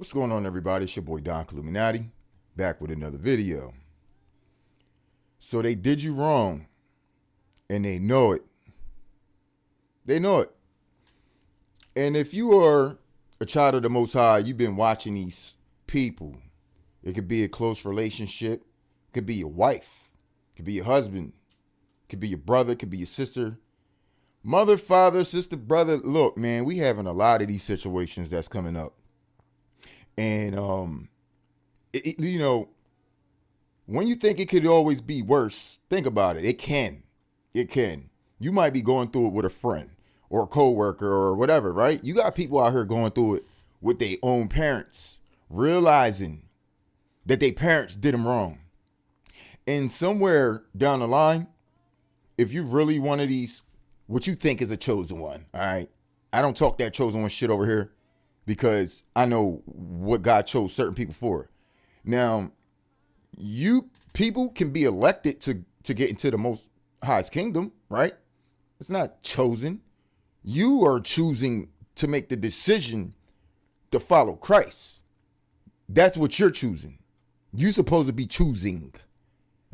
What's going on, everybody? It's your boy Don Illuminati, back with another video. So they did you wrong, and they know it. They know it. And if you are a child of the Most High, you've been watching these people. It could be a close relationship. It could be your wife. It could be your husband. It could be your brother. It could be your sister. Mother, father, sister, brother. Look, man, we having a lot of these situations that's coming up. And, when you think it could always be worse, think about it. It can. It can. You might be going through it with a friend or a coworker or whatever, right? You got people out here going through it with their own parents, realizing that their parents did them wrong. And somewhere down the line, if you really one of these, what you think is a chosen one, all right? I don't talk that chosen one shit over here, because I know what God chose certain people for. Now, you people can be elected to get into the Most Highest kingdom, right? It's not chosen. You are choosing to make the decision to follow Christ. That's what you're choosing. You're supposed to be choosing,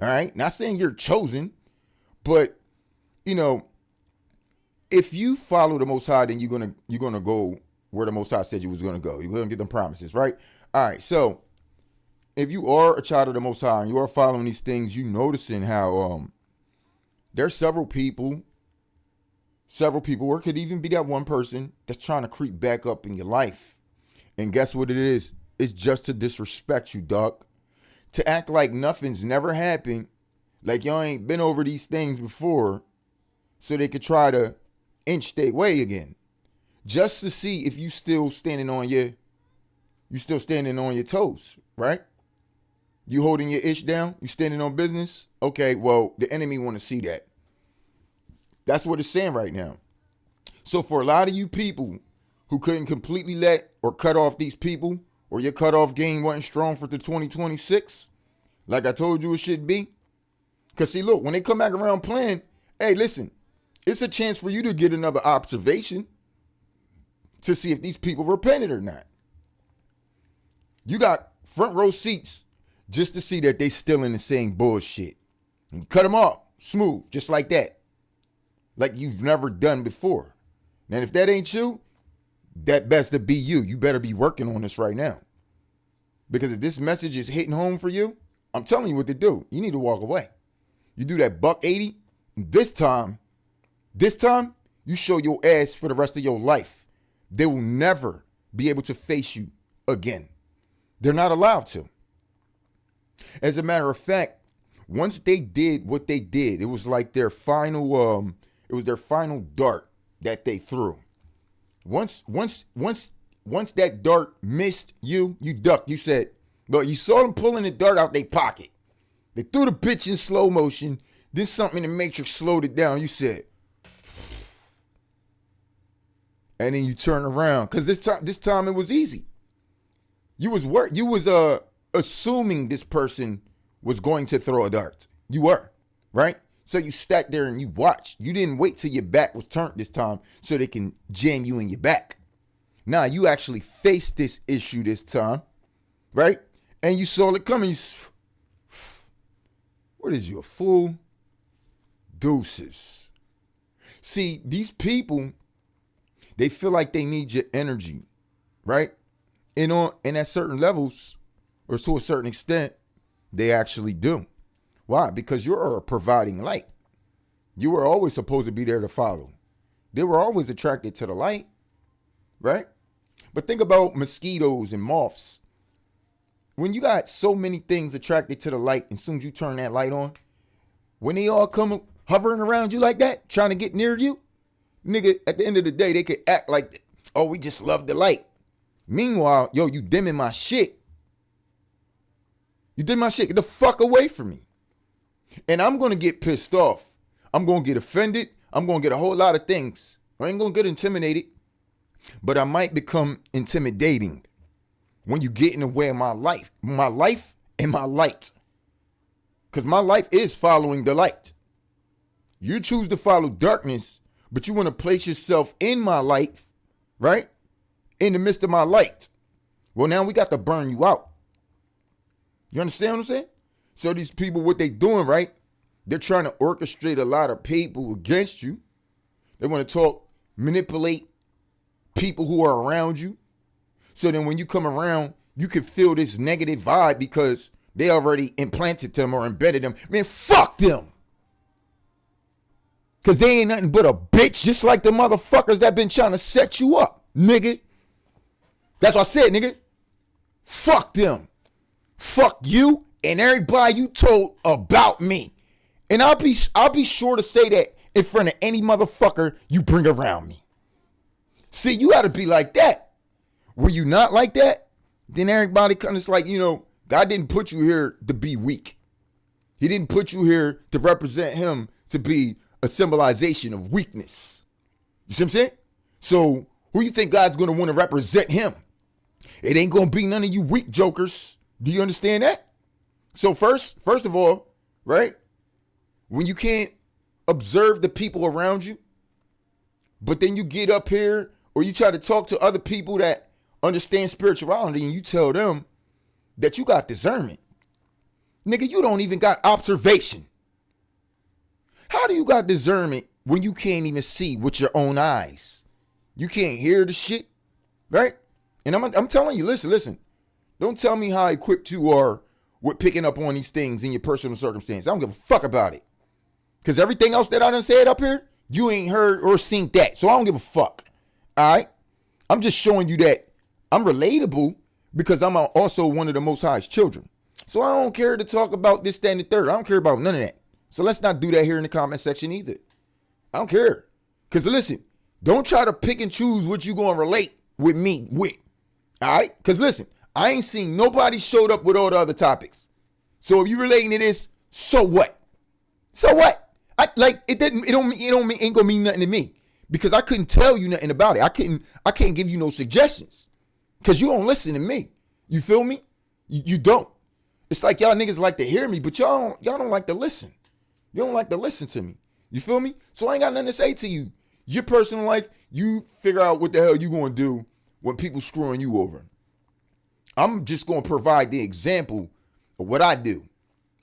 all right? Not saying you're chosen, but, if you follow the Most High, then you're gonna go where the Most High said you was going to go. You're going to get them promises, right? All right, so if you are a child of the Most High and you are following these things, you noticing how there's several people, or it could even be that one person that's trying to creep back up in your life. And guess what it is? It's just to disrespect you, dog. To act like nothing's never happened, like y'all ain't been over these things before, so they could try to inch their way again. Just to see if you still standing on your toes, right? You holding your ish down? You standing on business? Okay, well, the enemy want to see that. That's what it's saying right now. So for a lot of you people who couldn't completely let or cut off these people, or your cutoff game wasn't strong for the 2026, like I told you it should be. Because see, look, when they come back around playing, hey, listen, it's a chance for you to get another observation to see if these people repented or not. You got front row seats just to see that they still in the same bullshit. And cut them off smooth, just like that. Like you've never done before. And if that ain't you, that best to be you. You better be working on this right now. Because if this message is hitting home for you, I'm telling you what to do. You need to walk away. You do that $180. This time, you show your ass for the rest of your life. They will never be able to face you again. They're not allowed to. As a matter of fact, once they did what they did, it was like their final dart that they threw. Once that dart missed you, you ducked. You said, look, you saw them pulling the dart out their pocket. They threw the bitch in slow motion. Then something in the Matrix slowed it down. You said, and then you turn around, because this time it was easy. You was assuming this person was going to throw a dart. You were, right? So you sat there and you watched. You didn't wait till your back was turned this time so they can jam you in your back. Nah, you actually faced this issue this time, right? And you saw it coming. What is you, a fool? Deuces. See, these people, they feel like they need your energy, right? And at certain levels, or to a certain extent, they actually do. Why? Because you're providing light. You were always supposed to be there to follow. They were always attracted to the light, right? But think about mosquitoes and moths. When you got so many things attracted to the light, as soon as you turn that light on, when they all come hovering around you like that, trying to get near you, nigga, at the end of the day, they could act like, oh, we just love the light. Meanwhile, yo, you dimming my shit. You dim my shit. Get the fuck away from me. And I'm going to get pissed off. I'm going to get offended. I'm going to get a whole lot of things. I ain't going to get intimidated. But I might become intimidating when you get in the way of my life and my light. Because my life is following the light. You choose to follow darkness, but you want to place yourself in my light, right? In the midst of my light. Well, now we got to burn you out. You understand what I'm saying? So these people, what they doing, right? They're trying to orchestrate a lot of people against you. They want to talk, manipulate people who are around you. So then when you come around, you can feel this negative vibe because they already implanted them or embedded them. Man, fuck them. Because they ain't nothing but a bitch, just like the motherfuckers that been trying to set you up, nigga. That's what I said, nigga. Fuck them. Fuck you and everybody you told about me. And I'll be sure to say that in front of any motherfucker you bring around me. See, you gotta be like that. Were you not like that? Then everybody kind of like, God didn't put you here to be weak. He didn't put you here to represent him to be a symbolization of weakness. You see what I'm saying? So who you think God's gonna want to represent him? It ain't gonna be none of you weak jokers. Do you understand that? So first of all, right? When you can't observe the people around you, but then you get up here or you try to talk to other people that understand spirituality and you tell them that you got discernment. Nigga, you don't even got observation. How do you got discernment when you can't even see with your own eyes? You can't hear the shit, right? And I'm telling you, listen. Don't tell me how equipped you are with picking up on these things in your personal circumstance. I don't give a fuck about it. Because everything else that I done said up here, you ain't heard or seen that. So I don't give a fuck. All right? I'm just showing you that I'm relatable because I'm also one of the Most High's children. So I don't care to talk about this, that, and the third. I don't care about none of that. So let's not do that here in the comment section either. I don't care. Because listen, don't try to pick and choose what you going to relate with me with. All right? Because listen, I ain't seen nobody showed up with all the other topics. So if you relating to this, so what? So what? It ain't gonna mean nothing to me because I couldn't tell you nothing about it. I can't give you no suggestions because you don't listen to me. You feel me? You don't. It's like y'all niggas like to hear me, but y'all don't like to listen. You don't like to listen to me. You feel me? So I ain't got nothing to say to you. Your personal life, you figure out what the hell you gonna do when people screwing you over. I'm just gonna provide the example of what I do,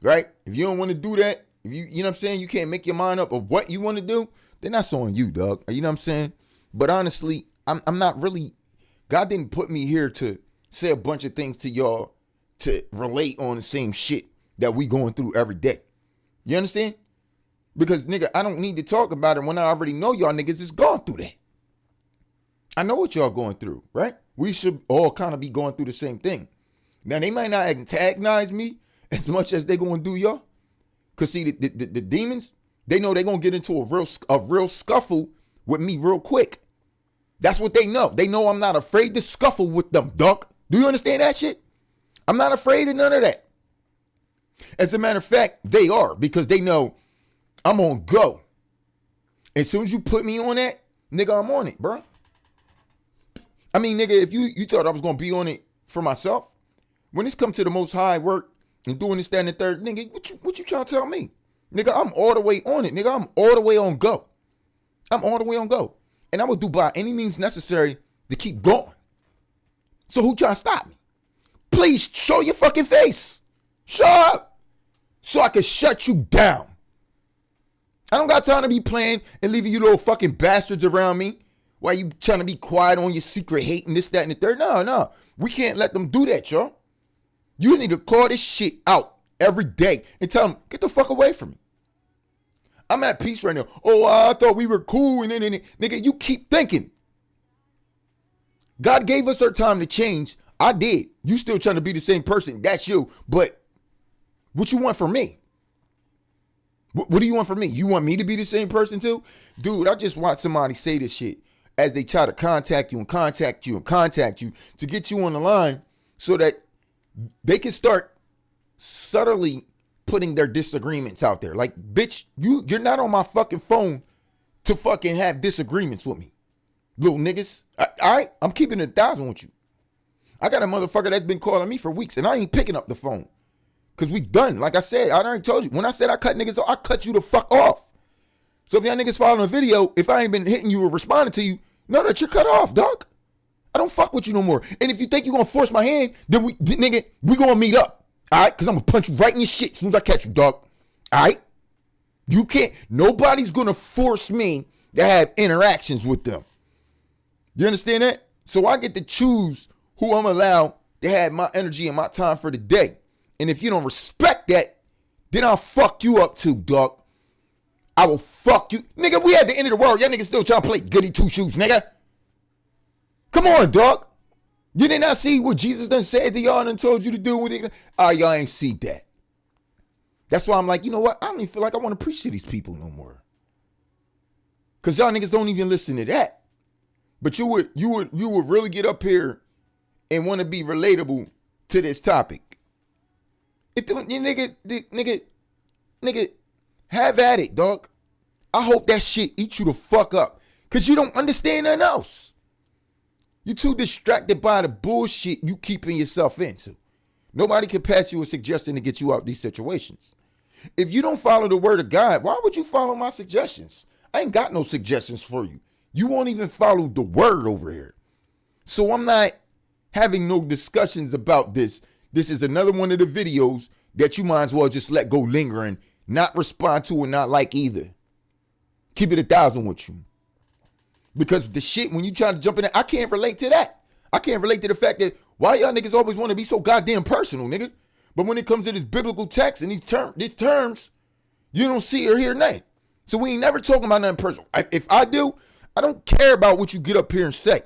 right? If you don't want to do that, if you know what I'm saying, you can't make your mind up of what you want to do, then that's on you, dog. You know what I'm saying? But honestly, I'm not really, God didn't put me here to say a bunch of things to y'all to relate on the same shit that we going through every day. You understand? Because, nigga, I don't need to talk about it when I already know y'all niggas is going through that. I know what y'all going through, right? We should all kind of be going through the same thing. Now, they might not antagonize me as much as they going to do y'all. Because, see, the demons, they know they're going to get into a real scuffle with me real quick. That's what they know. They know I'm not afraid to scuffle with them, duck. Do you understand that shit? I'm not afraid of none of that. As a matter of fact, they are because they know I'm on go. As soon as you put me on that, nigga, I'm on it, bro. I mean, nigga, if you thought I was going to be on it for myself, when it's come to the Most High work and doing this, that, and the third, nigga, what you trying to tell me? Nigga, I'm all the way on it. Nigga, I'm all the way on go. I'm all the way on go. And I will do by any means necessary to keep going. So who trying to stop me? Please show your fucking face. Show up. So I can shut you down. I don't got time to be playing and leaving you little fucking bastards around me while you trying to be quiet on your secret hate and this, that, and the third. No. We can't let them do that, y'all. You need to call this shit out every day and tell them, get the fuck away from me. I'm at peace right now. Oh, I thought we were cool. And then, nigga, you keep thinking. God gave us our time to change. I did. You still trying to be the same person. That's you. But what you want from me? What do you want from me? You want me to be the same person too? Dude, I just watched somebody say this shit as they try to contact you to get you on the line so that they can start subtly putting their disagreements out there. Like, bitch, you're not on my fucking phone to fucking have disagreements with me. Little niggas. All right? I'm keeping it 1,000 with you. I got a motherfucker that's been calling me for weeks and I ain't picking up the phone. Because we done. Like I said, I already told you. When I said I cut niggas off, I cut you the fuck off. So if y'all niggas following a video, if I ain't been hitting you or responding to you, know that you're cut off, dog. I don't fuck with you no more. And if you think you're gonna force my hand, then nigga, we gonna meet up. All right? Because I'm gonna punch you right in your shit as soon as I catch you, dog. All right? You can't, nobody's gonna force me to have interactions with them. You understand that? So I get to choose who I'm allowed to have my energy and my time for the day. And if you don't respect that, then I'll fuck you up too, dog. I will fuck you. Nigga, we at the end of the world. Y'all niggas still trying to play goody two shoes, nigga. Come on, dog. You did not see what Jesus done said to y'all and told you to do with it? Y'all ain't see that. That's why I'm like, you know what? I don't even feel like I want to preach to these people no more. Because y'all niggas don't even listen to that. But you would really get up here and want to be relatable to this topic. Nigga, have at it, dog. I hope that shit eats you the fuck up. Because you don't understand nothing else. You're too distracted by the bullshit you keeping yourself into. Nobody can pass you a suggestion to get you out these situations. If you don't follow the word of God, why would you follow my suggestions? I ain't got no suggestions for you. You won't even follow the word over here. So I'm not having no discussions about this. This is another one of the videos that you might as well just let go lingering, not respond to and not like either. Keep it 1,000 with you. Because the shit, when you try to jump in there, I can't relate to that. I can't relate to the fact that why y'all niggas always want to be so goddamn personal, nigga. But when it comes to this biblical text and these terms, you don't see or hear nothing. So we ain't never talking about nothing personal. If I do, I don't care about what you get up here and say.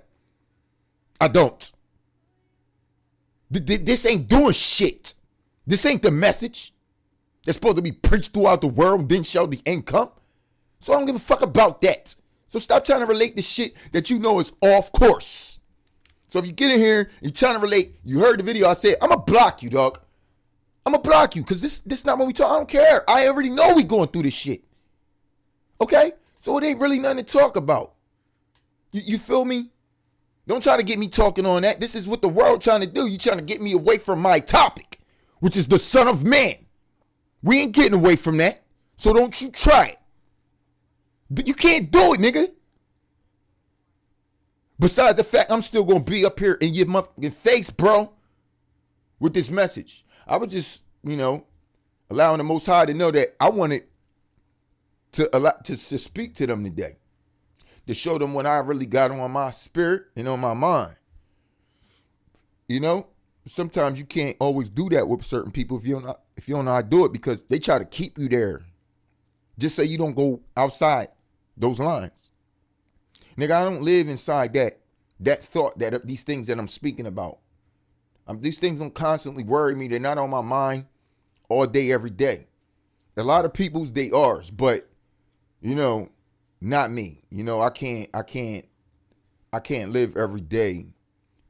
I don't. This ain't doing shit. This ain't the message that's supposed to be preached throughout the world and then show the income. So I don't give a fuck about that. So stop trying to relate the shit that you know is off course. So if you get in here, you're trying to relate, you heard the video I said, I'm going to block you, dog. I'm going to block you because this not what we talk. I don't care. I already know we going through this shit. Okay? So it ain't really nothing to talk about. You feel me? Don't try to get me talking on that. This is what the world trying to do. You trying to get me away from my topic, which is the Son of Man. We ain't getting away from that. So don't you try it. You can't do it, nigga. Besides the fact I'm still going to be up here in your motherfucking face, bro, with this message. I was just, allowing the Most High to know that I wanted to speak to them today. To show them what I really got on my spirit and on my mind. Sometimes you can't always do that with certain people if you don't know how to do it because they try to keep you there. Just so you don't go outside those lines. Nigga, I don't live inside that thought, that these things that I'm speaking about. These things don't constantly worry me. They're not on my mind all day, every day. A lot of people's they are, but not me. I can't live every day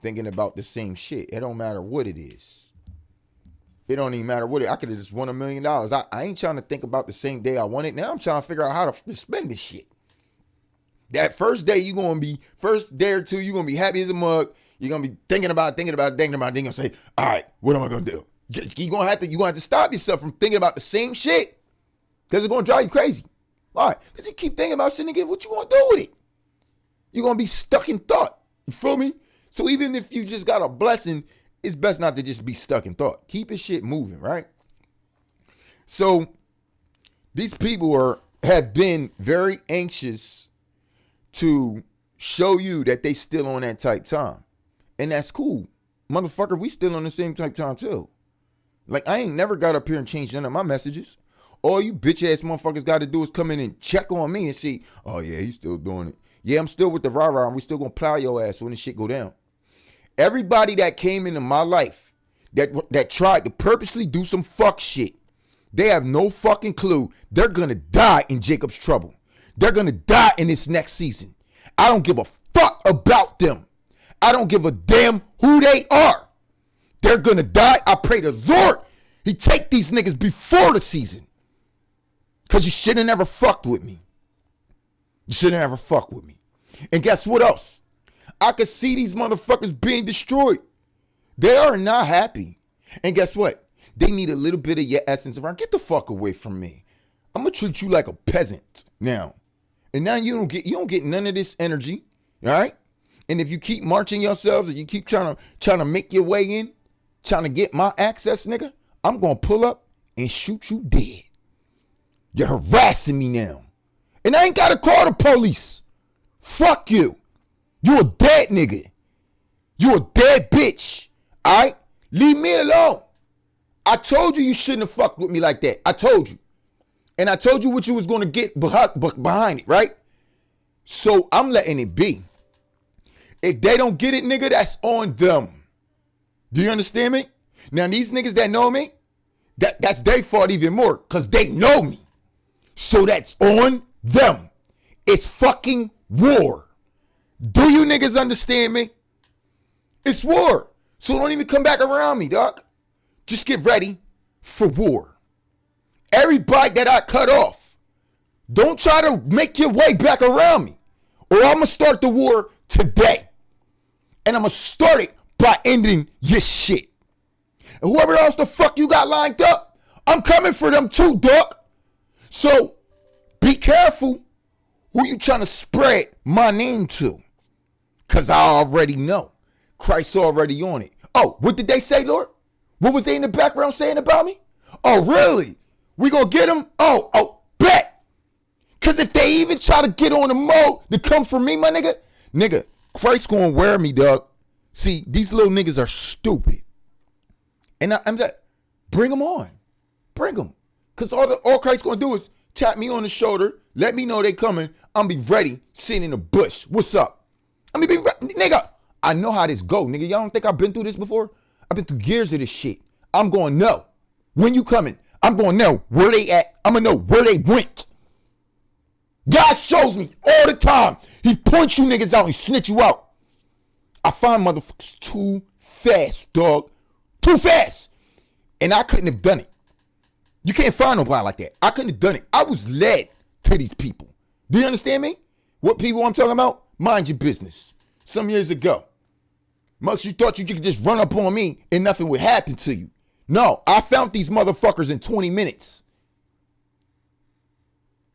thinking about the same shit. It don't matter what it is. It don't even matter what I could have just won $1 million. I ain't trying to think about the same day I won it. Now I'm trying to figure out how to spend this shit. That first day first day or two, you're gonna be happy as a mug. You're gonna be thinking about it. Then you're gonna say, all right, what am I gonna do? You're gonna have to stop yourself from thinking about the same shit. Because it's gonna drive you crazy. Why? Because you keep thinking about shit again, what you gonna do with it? You're gonna be stuck in thought. You feel me? So even if you just got a blessing, it's best not to just be stuck in thought. Keep your shit moving, right? So these people have been very anxious to show you that they still on that type time. And that's cool. Motherfucker, we still on the same type time too. Like, I ain't never got up here and changed none of my messages. All you bitch ass motherfuckers got to do is come in and check on me and see, oh yeah, he's still doing it. Yeah, I'm still with the rah-rah and we still gonna plow your ass when the shit go down. Everybody that came into my life that tried to purposely do some fuck shit, they have no fucking clue. They're gonna die in Jacob's trouble. They're gonna die in this next season. I don't give a fuck about them. I don't give a damn who they are. They're gonna die. I pray the Lord he take these niggas before the season. Because you should have never fucked with me. You should have never fucked with me. And guess what else? I could see these motherfuckers being destroyed. They are not happy. And guess what? They need a little bit of your essence around. Get the fuck away from me. I'm going to treat you like a peasant now. And now you don't get none of this energy. All right? And if you keep marching yourselves and you keep trying to make your way in, trying to get my access, nigga, I'm gonna pull up and shoot you dead. You're harassing me now. And I ain't gotta call the police. Fuck you. You a dead nigga. You a dead bitch. Alright? Leave me alone. I told you shouldn't have fucked with me like that. I told you. And I told you what you was gonna get behind it, right? So I'm letting it be. If they don't get it, nigga, that's on them. Do you understand me? Now, these niggas that know me, that's their fault even more, because they know me. So that's on them. It's fucking war. Do you niggas understand me? It's war. So don't even come back around me, dog. Just get ready for war. Everybody that I cut off, don't try to make your way back around me, or I'm going to start the war today. And I'm going to start it by ending your shit. And whoever else the fuck you got lined up, I'm coming for them too, dog. So be careful who you trying to spread my name to. Because I already know. Christ already on it. Oh, what did they say, Lord? What was they in the background saying about me? Oh, really? We gonna get them? Oh, bet. Because if they even try to get on the mode to come for me, my nigga, Christ gonna wear me, dog. See, these little niggas are stupid. And I'm like, bring them on. Bring them. Because all Christ gonna do is tap me on the shoulder, let me know they coming. I'm be ready, sitting in the bush. What's up? I mean, nigga, I know how this go, nigga. Y'all don't think I've been through this before? I've been through years of this shit. I'm gonna know when you coming. I'm gonna know where they at. I'm gonna know where they went. God shows me all the time. He points you niggas out and snitch you out. I find motherfuckers too fast, dog. Too fast. And I couldn't have done it. You can't find nobody like that. I couldn't have done it. I was led to these people. Do you understand me? What people I'm talking about? Mind your business. Some years ago. Most you thought you could just run up on me and nothing would happen to you. No, I found these motherfuckers in 20 minutes.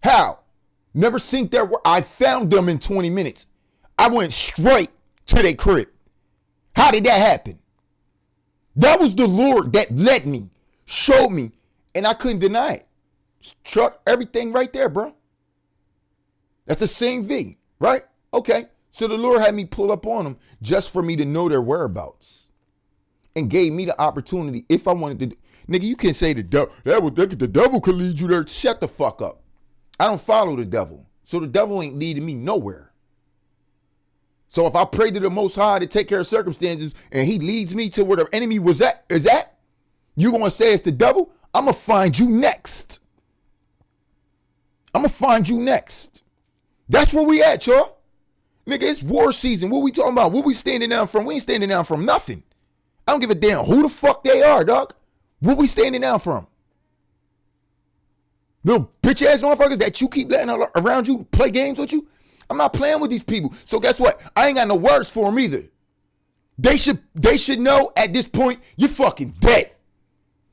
How? Never seen their work. I found them in 20 minutes. I went straight to their crib. How did that happen? That was the Lord that led me, showed me, and I couldn't deny it. Truck, everything right there, bro. That's the same V, right? Okay. So the Lord had me pull up on them just for me to know their whereabouts. And gave me the opportunity if I wanted to. Nigga, you can't say the devil. The devil could lead you there. Shut the fuck up. I don't follow the devil. So the devil ain't leading me nowhere. So if I pray to the Most High to take care of circumstances and he leads me to where the enemy is at, you going to say it's the devil? I'm going to find you next. I'm going to find you next. That's where we at, y'all. Nigga, it's war season. What we talking about? What we standing down from? We ain't standing down from nothing. I don't give a damn who the fuck they are, dog. What we standing down from? Little bitch ass motherfuckers that you keep letting around you play games with you. I'm not playing with these people. So guess what? I ain't got no words for them either. They should know at this point you're fucking dead.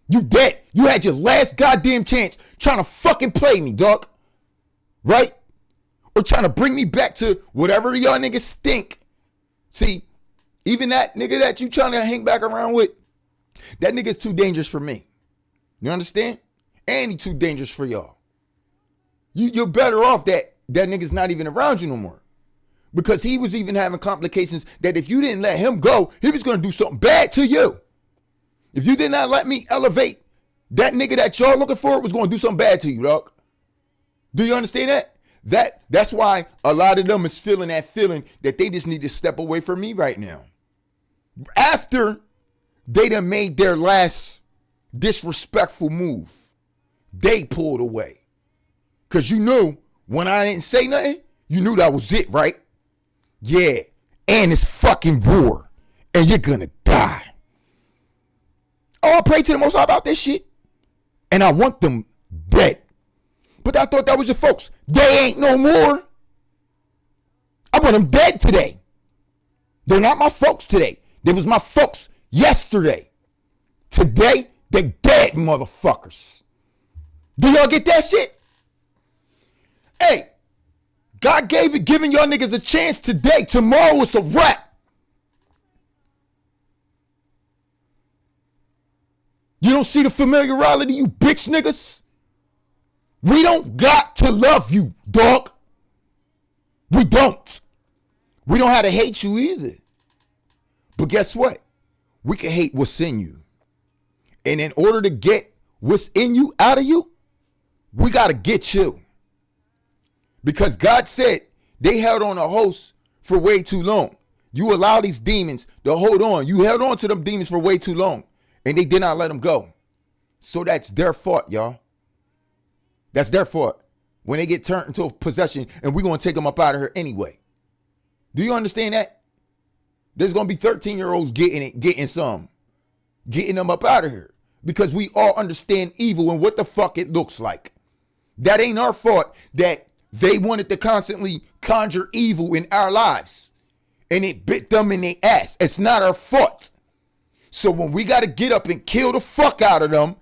You dead. You had your last goddamn chance trying to fucking play me, dog. Right? Or trying to bring me back to whatever y'all niggas think. See, even that nigga that you trying to hang back around with, that nigga's too dangerous for me. You understand? And he too dangerous for y'all. You're better off that nigga's not even around you no more. Because he was even having complications that if you didn't let him go, he was going to do something bad to you. If you did not let me elevate, that nigga that y'all looking for was going to do something bad to you, dog. Do you understand that? That's why a lot of them is feeling that feeling that they just need to step away from me right now. After they done made their last disrespectful move, they pulled away. Because you knew when I didn't say nothing, you knew that was it, right? Yeah, and it's fucking war, and you're gonna die. Oh, I pray to the Most High about this shit, and I want them dead. But I thought that was your folks. They ain't no more. I want them dead today. They're not my folks today. They was my folks yesterday. Today, they dead motherfuckers. Do y'all get that shit? Hey, God giving y'all niggas a chance today. Tomorrow it's a wrap. You don't see the familiarity, you bitch niggas? We don't got to love you, dog. We don't. We don't have to hate you either. But guess what? We can hate what's in you. And in order to get what's in you out of you, we got to get you. Because God said they held on a host for way too long. You allow these demons to hold on. You held on to them demons for way too long. And they did not let them go. So that's their fault, y'all. That's their fault. When they get turned into a possession and we're going to take them up out of here anyway. Do you understand that? There's going to be 13-year-olds getting them up out of here. Because we all understand evil and what the fuck it looks like. That ain't our fault that they wanted to constantly conjure evil in our lives. And it bit them in their ass. It's not our fault. So when we got to get up and kill the fuck out of them,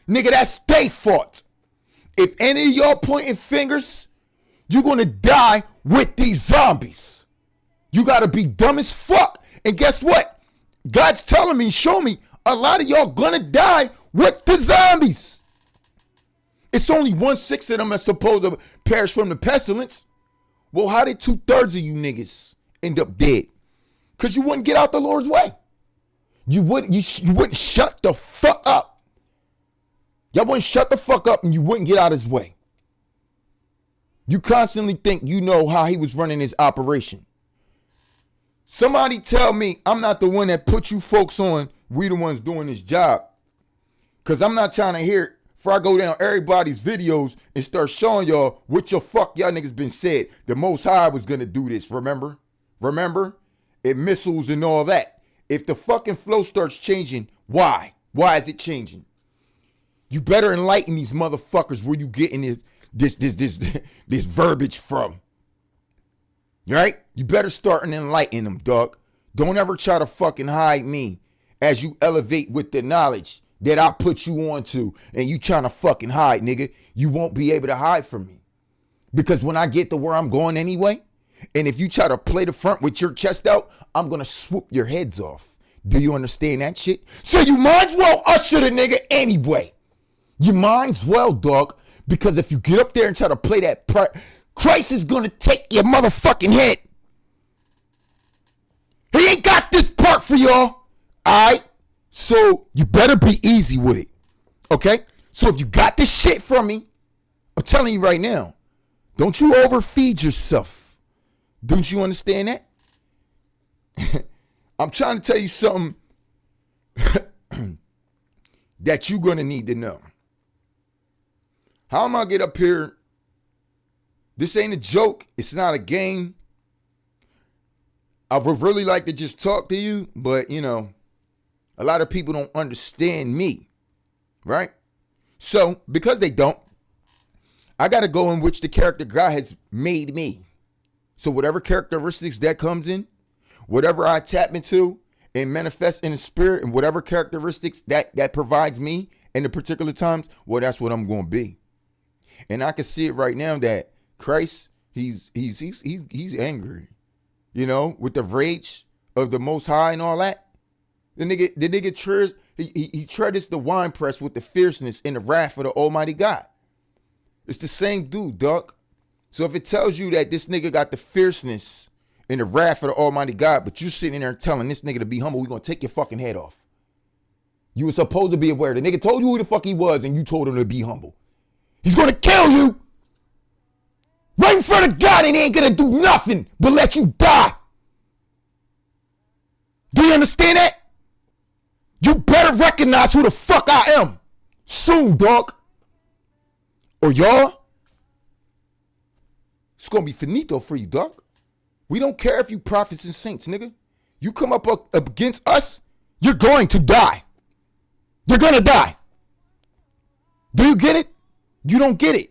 nigga, that's their fault. If any of y'all pointing fingers, you're going to die with these zombies. You got to be dumb as fuck. And guess what? God's telling me, show me, a lot of y'all going to die with the zombies. It's only 1/6 of them that's supposed to perish from the pestilence. Well, how did 2/3 of you niggas end up dead? Because you wouldn't get out the Lord's way. You wouldn't shut the fuck up. Y'all wouldn't shut the fuck up and you wouldn't get out his way. You constantly think you know how he was running his operation. Somebody tell me I'm not the one that put you folks on. We the ones doing this job. Because I'm not trying to hear it before I go down everybody's videos and start showing y'all what your fuck y'all niggas been said. The Most High was going to do this, remember? Remember? It missiles and all that. If the fucking flow starts changing, why? Why is it changing? You better enlighten these motherfuckers where you getting this verbiage from. Right? You better start and enlighten them, dog. Don't ever try to fucking hide me as you elevate with the knowledge that I put you on to and you trying to fucking hide, nigga. You won't be able to hide from me. Because when I get to where I'm going anyway, and if you try to play the front with your chest out, I'm going to swoop your heads off. Do you understand that shit? So you might as well usher the nigga anyway. You might as well, dog. Because if you get up there and try to play that part, Christ is going to take your motherfucking head. He ain't got this part for y'all. All right? So you better be easy with it. Okay? So if you got this shit from me, I'm telling you right now, don't you overfeed yourself. Don't you understand that? I'm trying to tell you something that you're going to need to know. How am I get up here? This ain't a joke. It's not a game. I would really like to just talk to you, but you know, a lot of people don't understand me, right? So because they don't, I got to go in which the character God has made me. So whatever characteristics that comes in, whatever I tap into and manifest in the spirit, and whatever characteristics that provides me in the particular times, well, that's what I'm going to be. And I can see it right now that Christ, he's angry, you know, with the rage of the Most High and all that. The nigga treads, he treads the wine press with the fierceness and the wrath of the Almighty God. It's the same dude, dog. So if it tells you that this nigga got the fierceness and the wrath of the Almighty God, but you sitting there telling this nigga to be humble, we're gonna take your fucking head off. You were supposed to be aware. The nigga told you who the fuck he was, and you told him to be humble. He's gonna kill you right in front of God, and he ain't gonna do nothing but let you die. Do you understand that? You better recognize who the fuck I am soon, dog. Or y'all, it's gonna be finito for you, dog. We don't care if you prophets and saints, nigga. You come up against us, you're going to die. You're gonna die. Do you get it? You don't get it.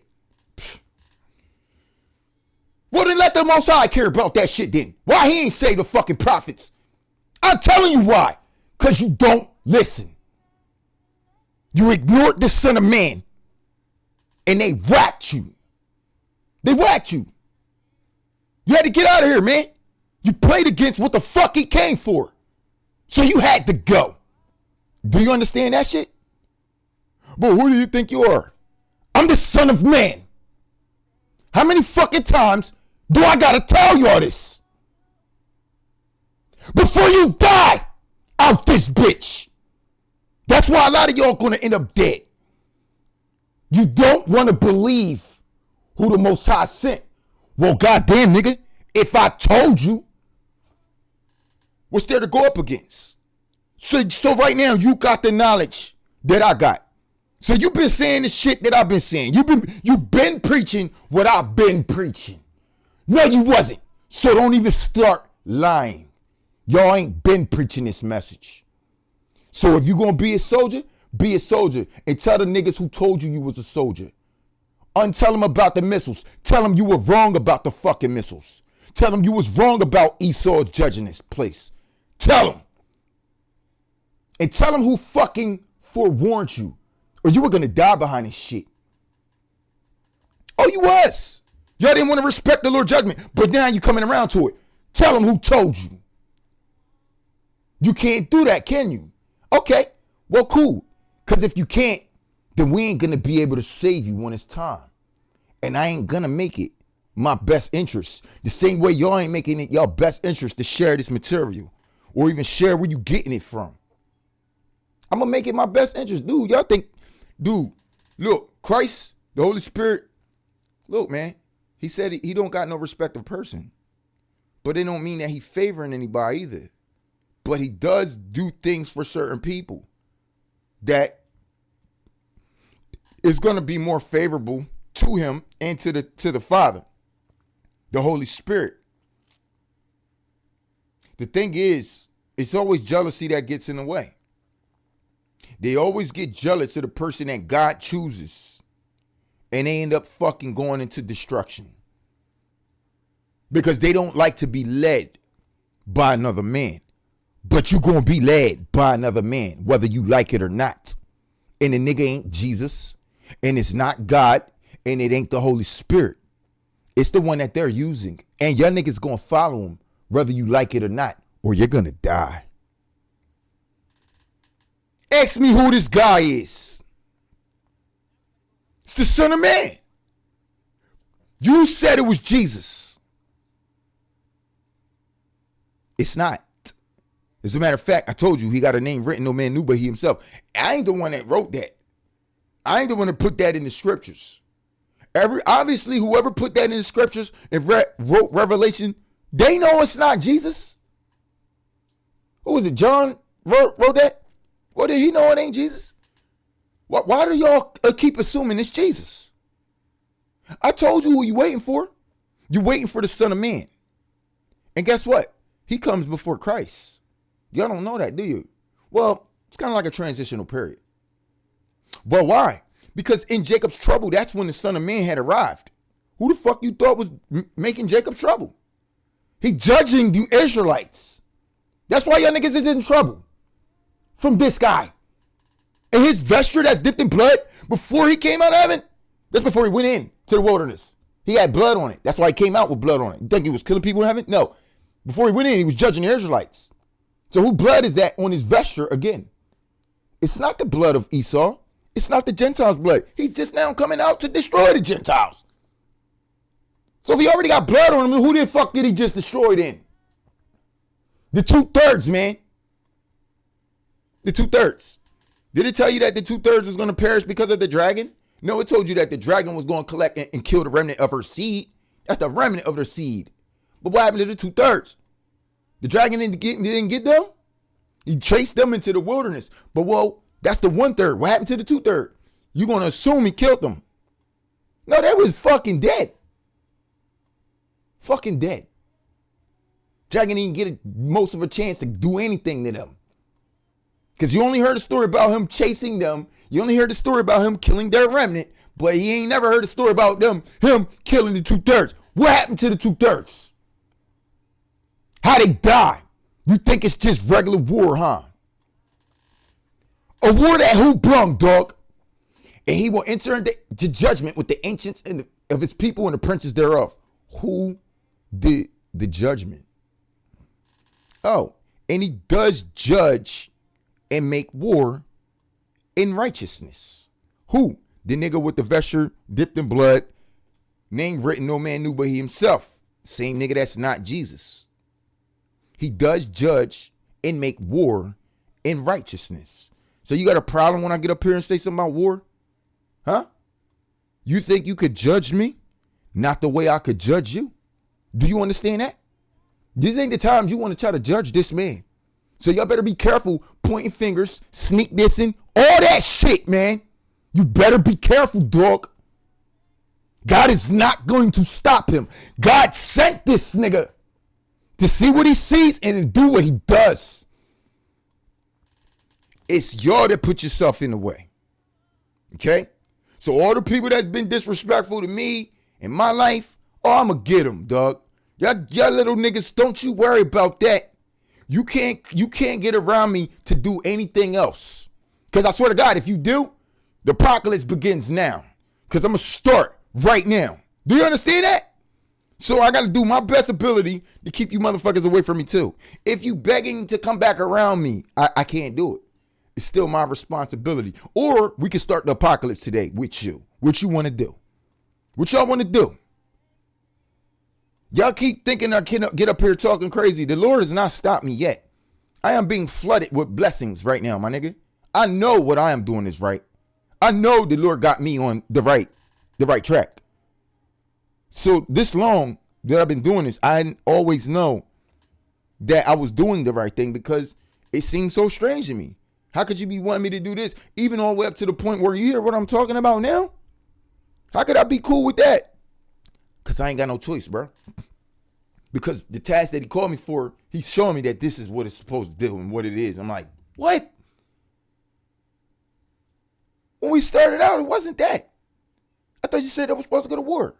Well, then let the Most High care about that shit then. Why he ain't say the fucking prophets? I'm telling you why. Because you don't listen. You ignored the Son of Man. And they whacked you. They whacked you. You had to get out of here, man. You played against what the fuck he came for. So you had to go. Do you understand that shit? But who do you think you are? I'm the Son of Man. How many fucking times do I gotta tell you all this? Before you die out this bitch. That's why a lot of y'all gonna end up dead. You don't want to believe who the Most High sent. Well, goddamn, nigga, if I told you, what's there to go up against? So right now, you got the knowledge that I got. So you've been saying the shit that I've been saying. You've been preaching what I've been preaching. No, you wasn't. So don't even start lying. Y'all ain't been preaching this message. So if you gonna be a soldier and tell the niggas who told you was a soldier. Untell them about the missiles. Tell them you were wrong about the fucking missiles. Tell them you was wrong about Esau judging this place. Tell them. And tell them who fucking forewarned you. Or you were gonna die behind this shit. Oh, you was. Y'all didn't want to respect the Lord's judgment. But now you coming around to it. Tell them who told you. You can't do that, can you? Okay, well, cool. Because if you can't, then we ain't gonna be able to save you when it's time. And I ain't gonna make it my best interest. The same way y'all ain't making it y'all best interest to share this material. Or even share where you getting it from. I'm gonna make it my best interest. Dude, y'all think, look, Christ, the Holy Spirit, look, man, he said he don't got no respect of person. But it don't mean that he favoring anybody either. But he does do things for certain people that is going to be more favorable to him and to the Father, the Holy Spirit. The thing is, it's always jealousy that gets in the way. They always get jealous of the person that God chooses, and they end up fucking going into destruction because they don't like to be led by another man. But you gonna be led by another man, whether you like it or not. And the nigga ain't Jesus, and it's not God, and it ain't the Holy Spirit. It's the one that they're using. And your niggas gonna follow him, whether you like it or not, or you're gonna die. Ask me who this guy is. It's the Son of Man. You said it was Jesus. It's not. As a matter of fact, I told you he got a name written no man knew but he himself. I ain't the one that wrote that. I ain't the one that put that in the scriptures. Obviously, whoever put that in the scriptures and wrote Revelation, they know it's not Jesus. Who was it? John wrote that? Well, did he know it ain't Jesus? Why do y'all keep assuming it's Jesus? I told you who you waiting for. You're waiting for the Son of Man. And guess what? He comes before Christ. Y'all don't know that, do you? Well, it's kind of like a transitional period. But why? Because in Jacob's trouble, that's when the Son of Man had arrived. Who the fuck you thought was making Jacob's trouble? He judging the Israelites. That's why y'all niggas is in trouble. From this guy. And his vesture that's dipped in blood before he came out of heaven. That's before he went in to the wilderness. He had blood on it. That's why he came out with blood on it. You think he was killing people in heaven? No. Before he went in, he was judging the Israelites. So who blood is that on his vesture again? It's not the blood of Esau. It's not the Gentiles' blood. He's just now coming out to destroy the Gentiles. So if he already got blood on him, who the fuck did he just destroy then? The 2/3, man. The 2/3. Did it tell you that the 2/3 was going to perish because of the dragon? No, it told you that the dragon was going to collect and kill the remnant of her seed. That's the remnant of their seed. But what happened to the 2/3? The dragon didn't get them. He chased them into the wilderness. But well, that's the 1/3. What happened to the 2/3? You're going to assume he killed them. No, they was fucking dead. Fucking dead. Dragon didn't get most of a chance to do anything to them. Because you only heard a story about him chasing them. You only heard the story about him killing their remnant. But you ain't never heard a story about him killing the 2/3. What happened to the 2/3? How they die? You think it's just regular war, huh? A war that who brung, dog? And he will enter into judgment with the ancients of his people and the princes thereof. Who the judgment. Oh, and he does judge and make war in righteousness. Who? The nigga with the vesture dipped in blood, name written no man knew but he himself. Same nigga that's not Jesus. He does judge and make war in righteousness. So you got a problem when I get up here and say something about war? Huh? You think you could judge me? Not the way I could judge you? Do you understand that? These ain't the times you want to try to judge this man. So y'all better be careful pointing fingers, sneak dissing, all that shit, man. You better be careful, dog. God is not going to stop him. God sent this nigga to see what he sees and to do what he does. It's y'all that put yourself in the way. Okay? So all the people that's been disrespectful to me in my life, oh, I'm going to get them, dog. Y'all little niggas, don't you worry about that. You can't get around me to do anything else. Because I swear to God, if you do, the apocalypse begins now. Because I'm going to start right now. Do you understand that? So I got to do my best ability to keep you motherfuckers away from me too. If you begging to come back around me, I can't do it. It's still my responsibility. Or we can start the apocalypse today with you. What you want to do? What y'all want to do? Y'all keep thinking I can get up here talking crazy. The Lord has not stopped me yet. I am being flooded with blessings right now, my nigga. I know what I am doing is right. I know the Lord got me on the right track. So this long that I've been doing this, I didn't always know that I was doing the right thing because it seemed so strange to me. How could you be wanting me to do this? Even all the way up to the point where you hear what I'm talking about now? How could I be cool with that? Because I ain't got no choice, bro. Because the task that he called me for, he's showing me that this is what it's supposed to do and what it is. I'm like, what? When we started out, it wasn't that. I thought you said I was supposed to go to war.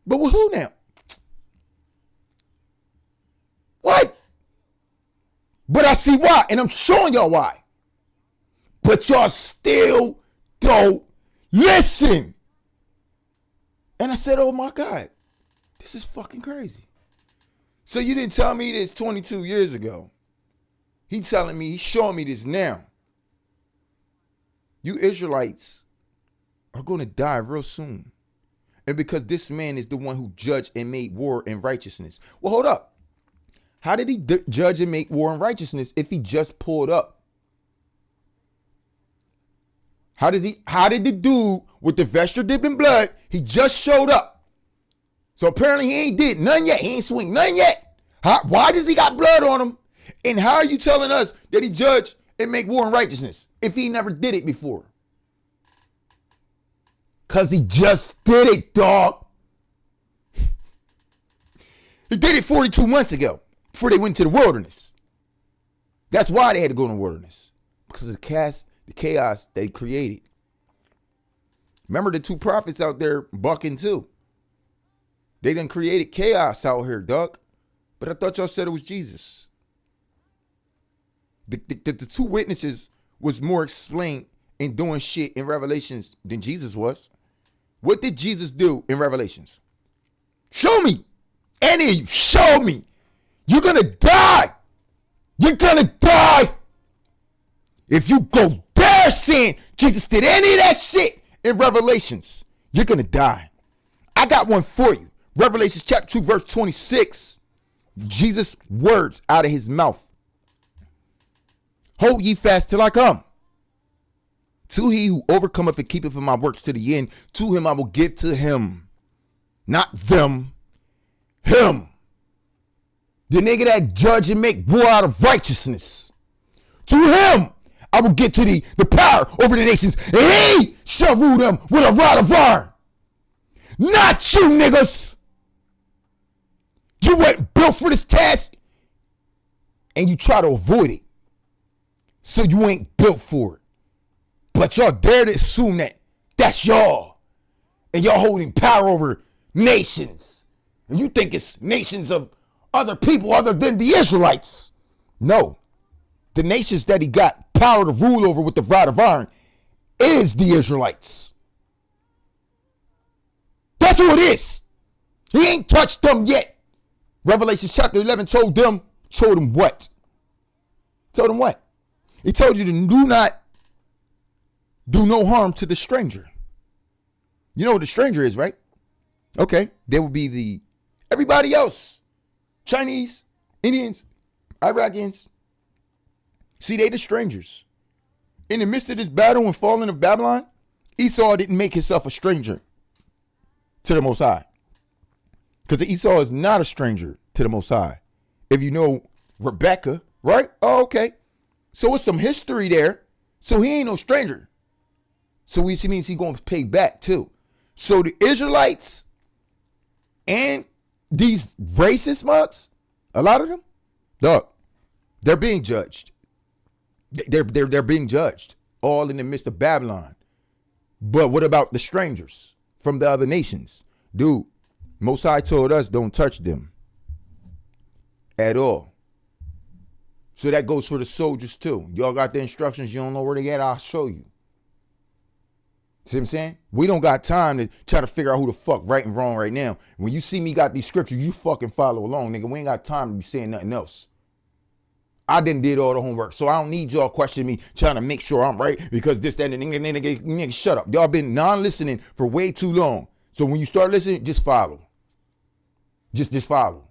But with who now? What? But I see why, and I'm showing y'all why. But y'all still don't listen. And I said, oh my God, this is fucking crazy. So you didn't tell me this 22 years ago. He's telling me, he's showing me this now. You Israelites are going to die real soon. And because this man is the one who judged and made war and righteousness. Well, hold up. How did he judge and make war and righteousness if he just pulled up? How did the dude with the vesture dipped in blood, he just showed up? So apparently he ain't did none yet. He ain't swing none yet. Why does he got blood on him? And how are you telling us that he judged and make war and righteousness if he never did it before? Because he just did it, dog. He did it 42 months ago before they went to the wilderness. That's why they had to go in the wilderness. Because of the chaos they created. Remember the two prophets out there bucking too. They done created chaos out here, dog. But I thought y'all said it was Jesus. The two witnesses was more explained in doing shit in Revelations than Jesus was. What did Jesus do in Revelations? Show me. Any of you, show me. You're going to die. You're going to die. If you go there saying Jesus did any of that shit in Revelations, you're going to die. I got one for you. Revelation chapter 2, verse 26. Jesus' words out of his mouth. Hold ye fast till I come. To he who overcometh and keepeth my works to the end, to him I will give to him. Not them. Him. The nigga that judge and make war out of righteousness. To him I will give to thee the power over the nations, and he shall rule them with a rod of iron. Not you niggas. You weren't built for this task, and you try to avoid it. So you ain't built for it. But y'all dare to assume that that's y'all. And y'all holding power over nations. And you think it's nations of other people other than the Israelites. No. The nations that he got power to rule over with the rod of iron is the Israelites. That's who it is. He ain't touched them yet. Revelation chapter 11 told them what? Told them what? He told you to do no harm to the stranger. You know what the stranger is, right? Okay. There will be everybody else. Chinese, Indians, Iraqians. See, they the strangers. In the midst of this battle and falling of Babylon, Esau didn't make himself a stranger to the Most High. Because Esau is not a stranger to the Most High. If you know Rebecca, right? Oh, okay. So it's some history there. So he ain't no stranger. So which means he's going to pay back too. So the Israelites and these racist mugs, a lot of them, dog, they're being judged. They're being judged all in the midst of Babylon. But what about the strangers from the other nations? Dude, Most High told us don't touch them at all. So that goes for the soldiers too. Y'all got the instructions. You don't know where they at. I'll show you. See what I'm saying? We don't got time to try to figure out who the fuck right and wrong right now. When you see me got these scriptures, you fucking follow along, nigga. We ain't got time to be saying nothing else. I did all the homework, so I don't need y'all questioning me, trying to make sure I'm right because this, that, and the nigga, shut up. Y'all been non-listening for way too long. So when you start listening, just follow. Just follow.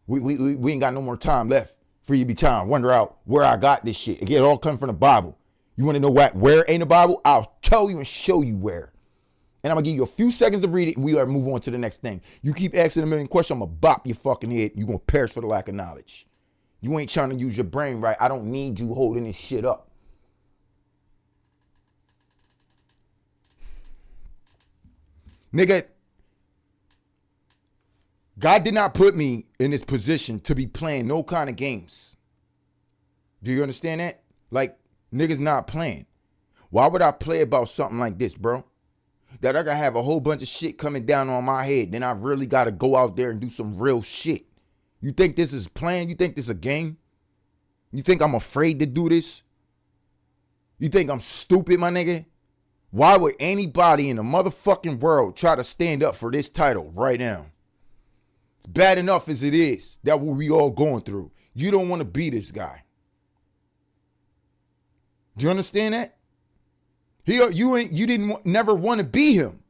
We ain't got no more time left for you to be trying to wonder out where I got this shit. Again, it all comes from the Bible. You want to know where ain't the Bible? I'll tell you and show you where. And I'm going to give you a few seconds to read it, and we gotta move on to the next thing. You keep asking a million questions, I'm going to bop your fucking head. You're going to perish for the lack of knowledge. You ain't trying to use your brain right. I don't need you holding this shit up. Nigga, God did not put me in this position to be playing no kind of games. Do you understand that? Like, niggas not playing. Why would I play about something like this, bro? That I gotta have a whole bunch of shit coming down on my head. Then I really gotta go out there and do some real shit. You think this is playing? You think this is a game? You think I'm afraid to do this? You think I'm stupid, my nigga? Why would anybody in the motherfucking world try to stand up for this title right now? It's bad enough as it is. That's what we all going through. You don't want to be this guy. Do you understand that? You didn't never want to be him.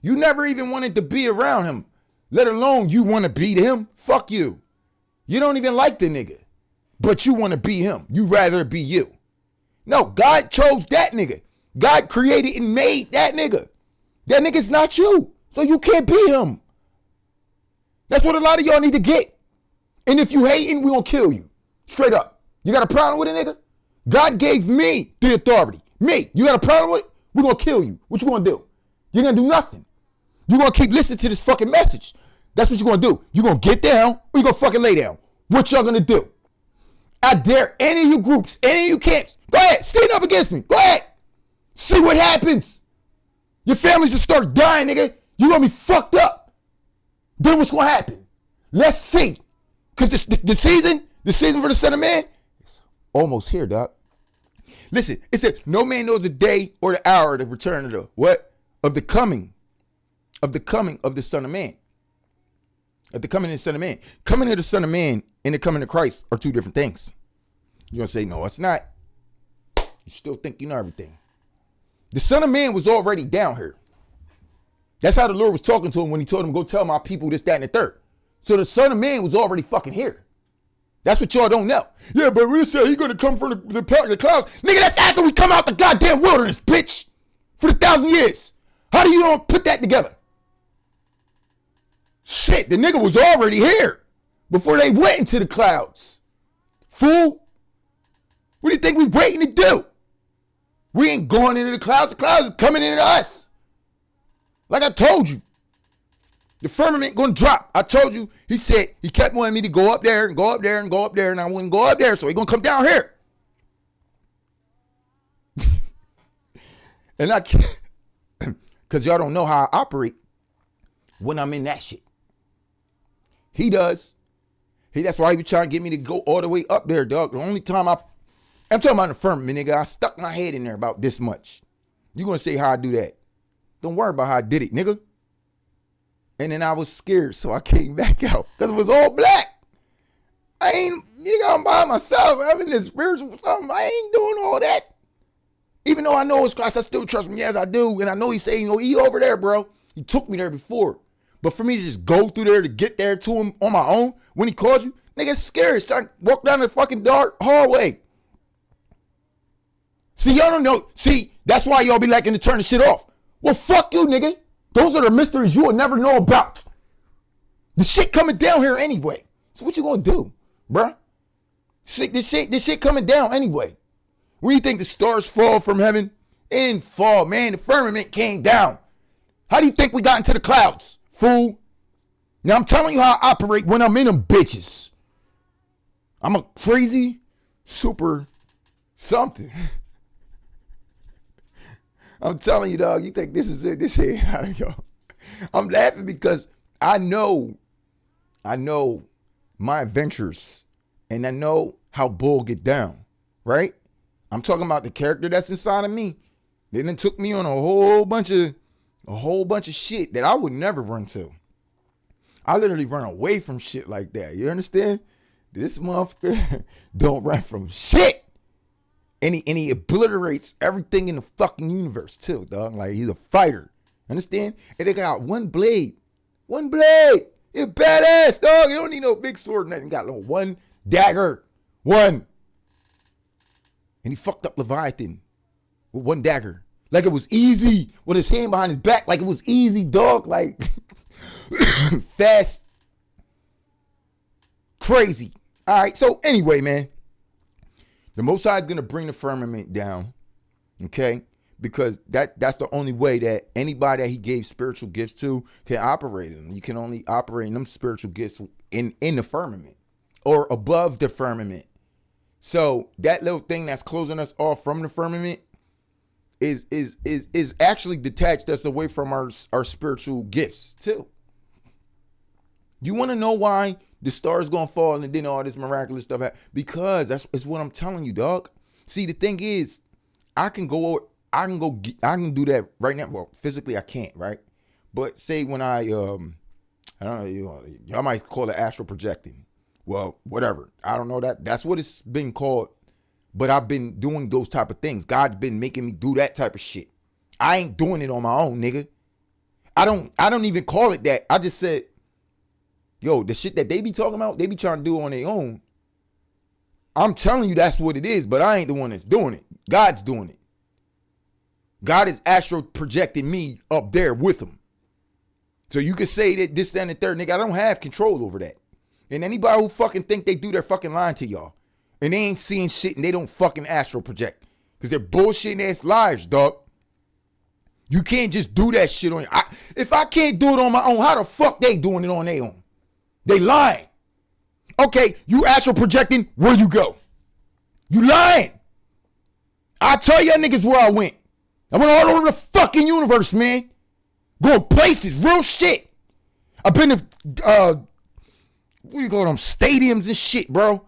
You never even wanted to be around him, let alone you want to beat him. Fuck you. You don't even like the nigga, but you want to be him. You rather be you. No, God chose that nigga. God created and made that nigga. That nigga's not you, so you can't be him. That's what a lot of y'all need to get. And if you hating, we gonna kill you. Straight up. You got a problem with it, nigga? God gave me the authority. Me. You got a problem with it? We're going to kill you. What you going to do? You're going to do nothing. You're going to keep listening to this fucking message. That's what you're going to do. You're going to get down or you're going to fucking lay down. What y'all going to do? I dare any of you groups, any of you camps, go ahead. Stand up against me. Go ahead. See what happens. Your families will start dying, nigga. You're going to be fucked up. Then what's going to happen? Let's see. Because the season for the Son of Man, is almost here, dog. Listen, it said, no man knows the day or the hour of the return of the what? Of the coming of the Son of Man. Of the coming of the Son of Man. Coming of the Son of Man and the coming of Christ are two different things. You're going to say, no, it's not. You still think you know everything. The Son of Man was already down here. That's how the Lord was talking to him when he told him, go tell my people this, that, and the third. So the Son of Man was already fucking here. That's what y'all don't know. Yeah, but we said he's going to come from the clouds. Nigga, that's after we come out the goddamn wilderness, bitch. For the 1,000 years. How do you don't put that together? Shit, the nigga was already here before they went into the clouds. Fool. What do you think we waiting to do? We ain't going into the clouds. The clouds are coming into us. Like I told you. The firmament gonna drop. I told you, he said, he kept wanting me to go up there and go up there and go up there, and I wouldn't go up there, so he gonna come down here. And I can't, because y'all don't know how I operate when I'm in that shit. He does. That's why he was trying to get me to go all the way up there, dog. The only time I'm talking about the firmament, nigga, I stuck my head in there about this much. You gonna say how I do that. Don't worry about how I did it, nigga. And then I was scared, so I came back out because it was all black. I'm by myself. I'm in this spiritual something. I ain't doing all that. Even though I know it's Christ, I still trust him. Yes, I do. And I know he's saying, he over there, bro. He took me there before. But for me to just go through there to get there to him on my own, when he calls you, nigga, it's scary. Start walk down the fucking dark hallway. See, y'all don't know. See, that's why y'all be liking to turn the shit off. Well, fuck you, nigga. Those are the mysteries you will never know about. The shit coming down here anyway. So what you gonna do, bruh? This shit coming down anyway. When you think the stars fall from heaven? It didn't fall, man. The firmament came down. How do you think we got into the clouds, fool? Now I'm telling you how I operate when I'm in them bitches. I'm a crazy super something. I'm telling you, dog, you think this is it? This shit out of y'all. I'm laughing because I know my adventures and I know how Bull get down, right? I'm talking about the character that's inside of me. Then it took me on a whole bunch of shit that I would never run to. I literally run away from shit like that. You understand? This motherfucker don't run from shit. And he obliterates everything in the fucking universe too, dog. Like he's a fighter. Understand? And they got one blade. One blade. You're badass, dog. You don't need no big sword or nothing. You got no one dagger. One. And he fucked up Leviathan with one dagger. Like it was easy. With his hand behind his back. Like it was easy, dog. Like fast. Crazy. All right. So anyway, man. The Most High is going to bring the firmament down. Okay. Because that's the only way that anybody that he gave spiritual gifts to can operate in them. You can only operate in them spiritual gifts in the firmament or above the firmament. So that little thing that's closing us off from the firmament is actually detached us away from our spiritual gifts too. You want to know why the stars gonna fall and then all this miraculous stuff happen? Because that's what I'm telling you, dog. See, the thing is, I can do that right now. Well, physically I can't, right? But say when I don't know, y'all might call it astral projecting. Well, whatever. I don't know that. That's what it's been called. But I've been doing those type of things. God's been making me do that type of shit. I ain't doing it on my own, nigga. I don't even call it that. I just said, yo, the shit that they be talking about, they be trying to do on their own. I'm telling you that's what it is, but I ain't the one that's doing it. God's doing it. God is astral projecting me up there with him. So you could say that this, that, and the third, nigga, I don't have control over that. And anybody who fucking think they do, they're fucking lying to y'all. And they ain't seeing shit and they don't fucking astral project. Because they're bullshitting ass liars, dog. You can't just do that shit on your own. If I can't do it on my own, how the fuck they doing it on their own? They lying. Okay, you astral projecting, where you go? You lying. I tell y'all niggas where I went. I went all over the fucking universe, man. Going places, real shit. I've been to, what do you call them, stadiums and shit, bro.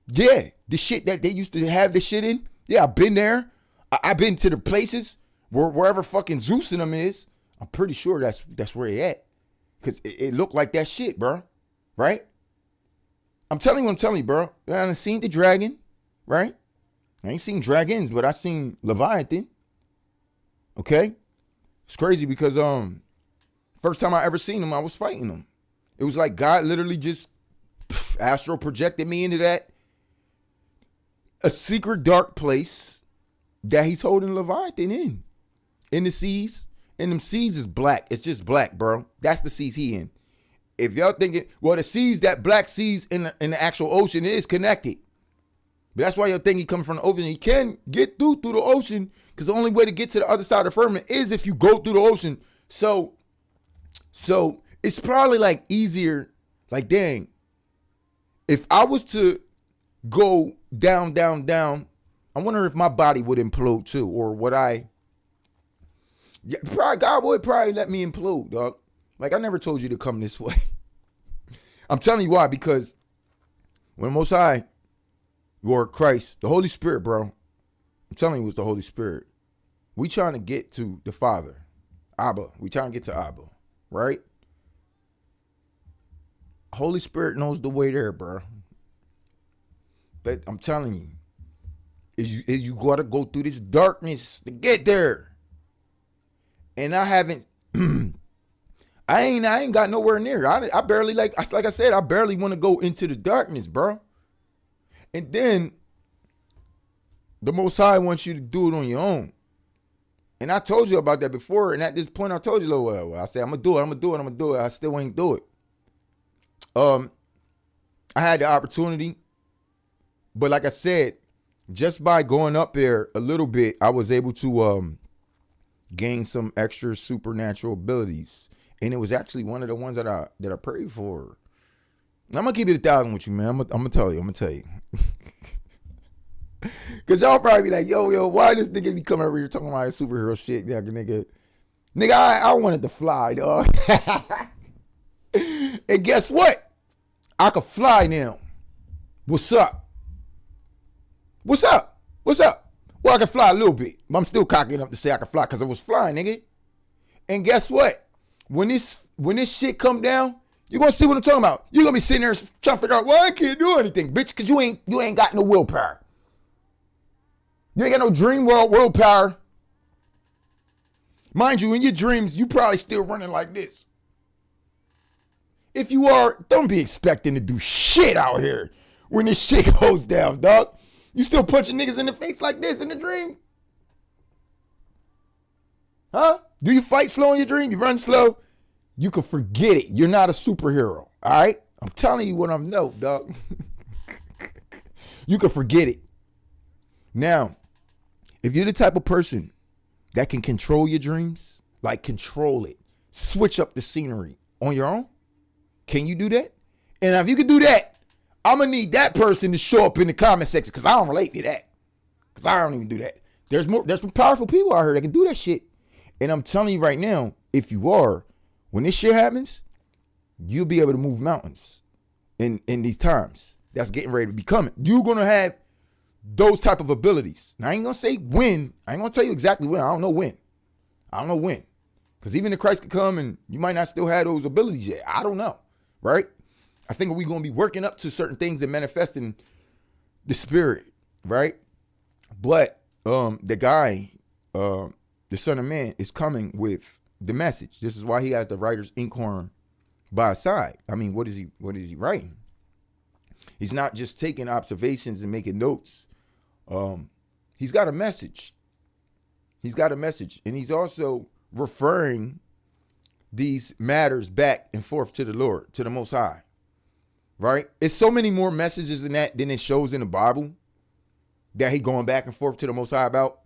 Yeah, the shit that they used to have this shit in. Yeah, I've been there. I've been to the places wherever fucking Zeus and them is. I'm pretty sure that's where they at. Because it looked like that shit, bro. Right? I'm telling you, bro. I done seen the dragon, right? I ain't seen dragons, but I seen Leviathan. Okay? It's crazy because first time I ever seen him, I was fighting him. It was like God literally just astral projected me into that. A secret dark place that he's holding Leviathan in the seas. And them seas is black. It's just black, bro. That's the seas he in. If y'all thinking, well, the seas, that black seas in the actual ocean is connected. But that's why y'all think he coming from the ocean. He can get through the ocean because the only way to get to the other side of the firmament is if you go through the ocean. So it's probably like easier, like, dang, if I was to go down, I wonder if my body would implode too, or would I? Yeah, probably God would probably let me implode, dog. Like, I never told you to come this way. I'm telling you why, because when Most High, or Christ, the Holy Spirit, bro, I'm telling you, it was the Holy Spirit. We trying to get to the Father, Abba. We trying to get to Abba, right? Holy Spirit knows the way there, bro. But I'm telling you, you gotta go through this darkness to get there. And I haven't. I ain't got nowhere near. I barely like I said, I barely want to go into the darkness, bro. And then the Most High wants you to do it on your own. And I told you about that before. And at this point, I told you, well, I said, I'm gonna do it. I still ain't do it. I had the opportunity, but like I said, just by going up there a little bit, I was able to gain some extra supernatural abilities. And it was actually one of the ones that I prayed for. I'm gonna keep it 1,000 with you, man. I'm gonna tell you. Cause y'all probably be like, yo, why this nigga be coming over here talking about superhero shit? Yeah, nigga, I wanted to fly, dog. And guess what? I could fly now. What's up? Well, I can fly a little bit, but I'm still cocky enough to say I can fly because I was flying, nigga. And guess what? When this shit come down, you're gonna see what I'm talking about. You're gonna be sitting there trying to figure out, well, I can't do anything, bitch, because you ain't got no willpower. You ain't got no dream world willpower. Mind you, in your dreams, you probably still running like this. If you are, don't be expecting to do shit out here when this shit goes down, dog. You still punching niggas in the face like this in the dream? Huh? Do you fight slow in your dream? You run slow? You can forget it. You're not a superhero, all right? I'm telling you what I know, dog. You can forget it. Now, if you're the type of person that can control your dreams, like control it, switch up the scenery on your own, can you do that? And if you can do that, I'm going to need that person to show up in the comment section because I don't relate to that. Because I don't even do that. There's some powerful people out here that can do that shit. And I'm telling you right now, if you are, when this shit happens, you'll be able to move mountains in these times. That's getting ready to be coming. You're going to have those type of abilities. Now, I ain't going to say when. I ain't going to tell you exactly when. I don't know when. Because even if Christ could come and you might not still have those abilities yet. I don't know. Right? I think we're going to be working up to certain things that manifest in the spirit. Right? But the guy, the Son of Man, is coming with the message. This is why he has the writer's inkhorn by his side. I mean, what is he writing? He's not just taking observations and making notes. He's got a message. And he's also referring these matters back and forth to the Lord, to the Most High. Right? It's so many more messages in that than it shows in the Bible that he going back and forth to the Most High about.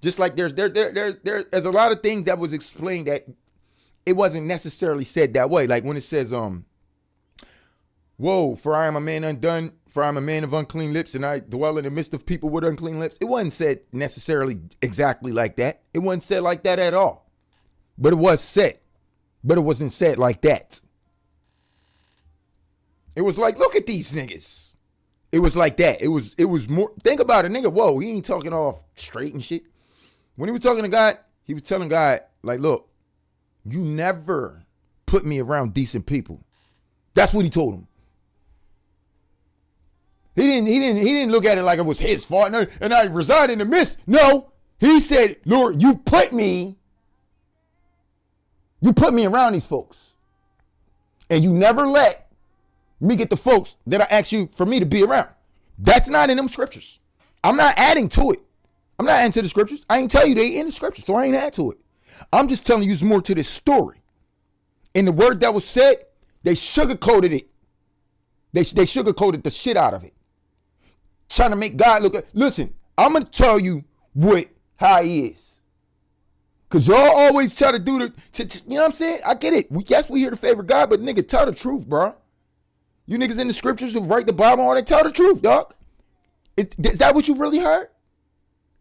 Just like there's a lot of things that was explained that it wasn't necessarily said that way. Like when it says, woe, for I am a man undone, for I am a man of unclean lips, and I dwell in the midst of people with unclean lips. It wasn't said necessarily exactly like that. It wasn't said like that at all. But it was said. But it wasn't said like that. It was like, look at these niggas. It was like that. It was more, think about it, nigga. Whoa, he ain't talking all straight and shit. When he was talking to God, he was telling God, like, look, you never put me around decent people. That's what he told him. He didn't look at it like it was his fault and I reside in the midst. No, he said, Lord, you put me around these folks. And you never let me get the folks that I asked you for me to be around. That's not in them scriptures. I'm not adding to it. I'm not adding to the scriptures. I ain't tell you they in the scriptures, so I ain't add to it. I'm just telling you it's more to this story. And the word that was said, they sugarcoated it. They sugarcoated the shit out of it. Trying to make God look. Listen, I'm going to tell you how he is. Because y'all always try to do you know what I'm saying? I get it. Yes, we here to favor God, but nigga, tell the truth, bro. You niggas in the scriptures who write the Bible, all they tell the truth, dog. Is that what you really heard?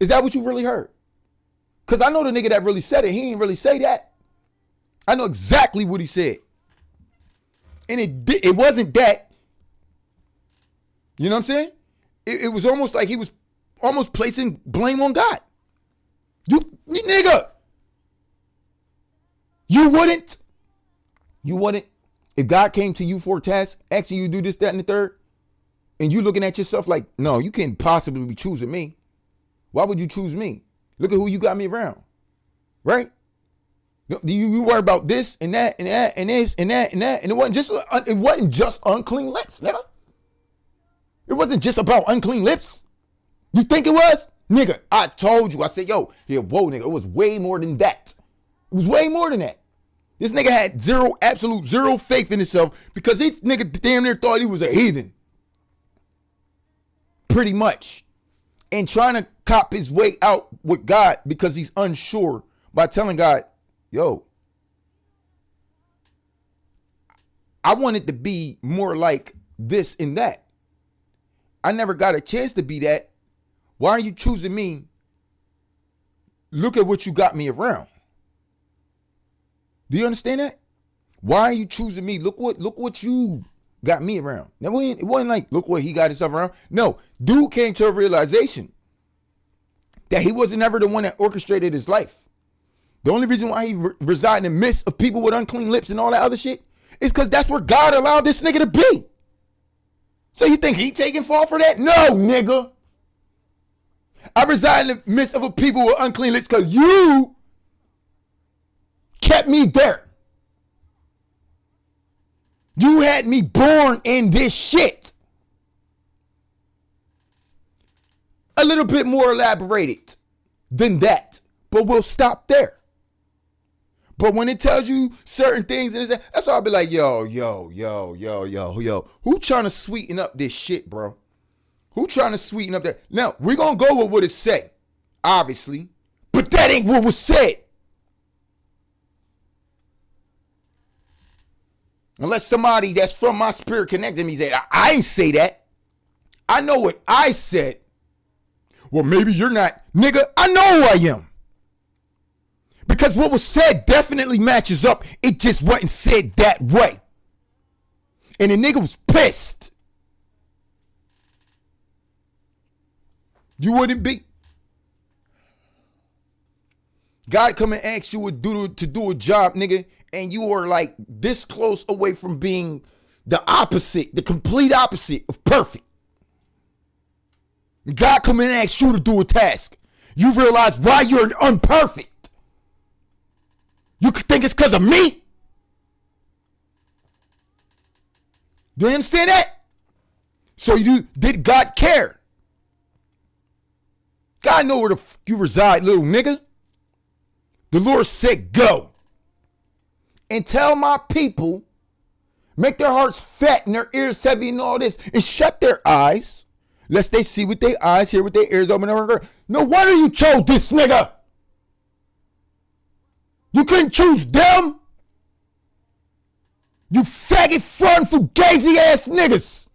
Is that what you really heard? Because I know the nigga that really said it, he ain't really say that. I know exactly what he said. And it wasn't that. You know what I'm saying? It was almost like he was almost placing blame on God. You nigga. You wouldn't If God came to you for a task, asking you to do this, that, and the third, and you looking at yourself like, no, you can't possibly be choosing me. Why would you choose me? Look at who you got me around, right? Do you worry about this and that and that and this and that and that? And it wasn't just unclean lips, nigga. It wasn't just about unclean lips. You think it was? Nigga, I told you. I said, yo, yeah, whoa, nigga. It was way more than that. It was way more than that. This nigga had absolute zero faith in himself because this nigga damn near thought he was a heathen. Pretty much. And trying to cop his way out with God because he's unsure by telling God, yo, I wanted to be more like this and that. I never got a chance to be that. Why are you choosing me? Look at what you got me around. Do you understand that? Why are you choosing me? Look what you got me around. Now, it wasn't like, look what he got himself around. No, dude came to a realization that he wasn't ever the one that orchestrated his life. The only reason why he resided in the midst of people with unclean lips and all that other shit is because that's where God allowed this nigga to be. So you think he taking fault for that? No, nigga. I reside in the midst of a people with unclean lips because you kept me there. You had me born in this shit. A little bit more elaborated than that, but we'll stop there. But when it tells you certain things, and that's why I'll be like, yo. Who trying to sweeten up this shit, bro? Who trying to sweeten up that? Now, we're going to go with what it say, obviously, but that ain't what was said. Unless somebody that's from my spirit connected me said, I ain't say that. I know what I said. Well, maybe you're not. Nigga, I know who I am. Because what was said definitely matches up. It just wasn't said that way. And the nigga was pissed. You wouldn't be. God come and ask you to do a job, nigga, and you are like this close away from being the opposite, the complete opposite of perfect. God come and ask you to do a task. You realize why you're unperfect. You could think it's because of me. Do you understand that? So did God care? God know where the fuck you reside, little nigga. The Lord said go. And tell my people, make their hearts fat and their ears heavy and all this, and shut their eyes, lest they see with their eyes, hear with their ears open. No wonder you chose this nigga. You couldn't choose them. You faggot, fun, fugazi ass niggas.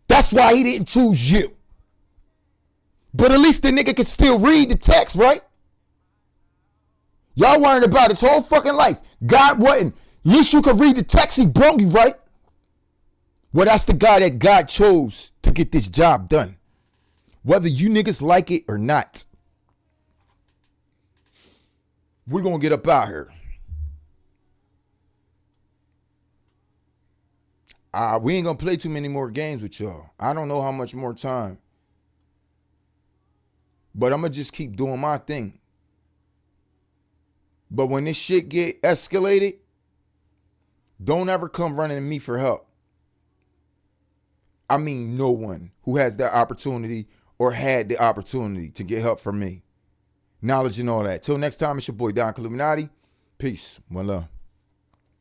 That's why he didn't choose you. But at least the nigga can still read the text, right? Y'all worrying about his whole fucking life. God wasn't. At least you could read the text, he brought you, right? Well, that's the guy that God chose to get this job done. Whether you niggas like it or not. We're going to get up out here. We ain't going to play too many more games with y'all. I don't know how much more time. But I'm going to just keep doing my thing. But when this shit get escalated, don't ever come running to me for help. I mean no one who has that opportunity or had the opportunity to get help from me. Knowledge and all that. Till next time, it's your boy Don Illuminati. Peace. One love.